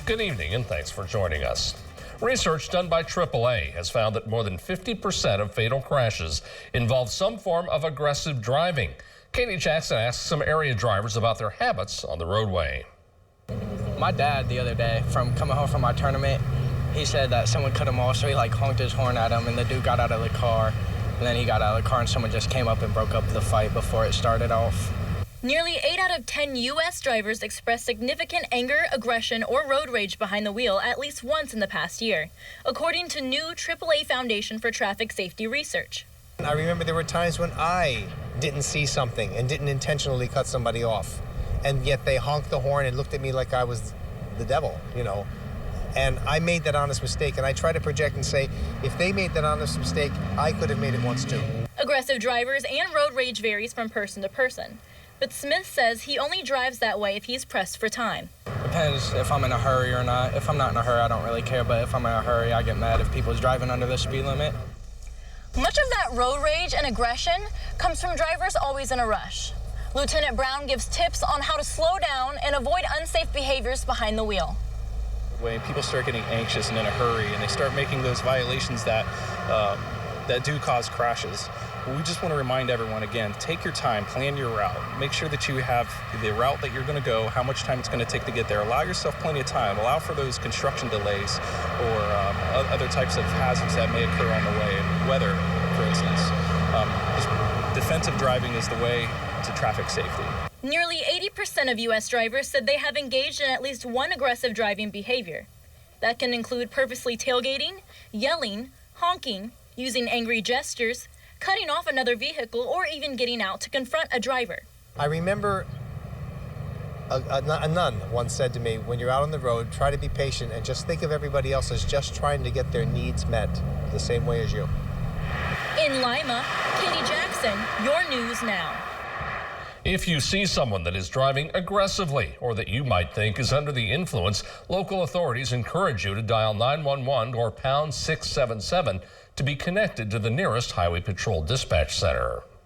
Good evening and thanks for joining us. Research done by AAA has found that more than 50% of fatal crashes involve some form of aggressive driving. Katie Jackson asked some area drivers about their habits on the roadway. My dad the other day, from coming home from our tournament, he said that someone cut him off, so he honked his horn at him, and the dude got out of the car. And then he got out of the car and someone just came up and broke up the fight before it started off. Nearly 8 out of 10 U.S. drivers express significant anger, aggression, or road rage behind the wheel at least once in the past year, according to new AAA Foundation for Traffic Safety research. I remember there were times when I didn't see something and didn't intentionally cut somebody off, and yet they honked the horn and looked at me like I was the devil, you know. And I made that honest mistake, and I try to project and say, if they made that honest mistake, I could have made it once too. Aggressive drivers and road rage varies from person to person. But Smith says he only drives that way if he's pressed for time. Depends if I'm in a hurry or not. If I'm not in a hurry, I don't really care, but if I'm in a hurry, I get mad if people's driving under the speed limit. Much of that road rage and aggression comes from drivers always in a rush. Lieutenant Brown gives tips on how to slow down and avoid unsafe behaviors behind the wheel. When people start getting anxious and in a hurry and they start making those violations that do cause crashes, we just want to remind everyone again, take your time, plan your route, make sure that you have the route that you're going to go, how much time it's going to take to get there. Allow yourself plenty of time, allow for those construction delays or other types of hazards that may occur on the way, and weather, for instance. Defensive driving is the way to traffic safety. Nearly 80% of U.S. drivers said they have engaged in at least one aggressive driving behavior. That can include purposely tailgating, yelling, honking, using angry gestures, cutting off another vehicle, or even getting out to confront a driver. I remember a nun once said to me, when you're out on the road, try to be patient and just think of everybody else as just trying to get their needs met the same way as you. In Lima, Katie Jackson, your news now. If you see someone that is driving aggressively or that you might think is under the influence, local authorities encourage you to dial 911 or pound 677 to be connected to the nearest Highway Patrol Dispatch Center.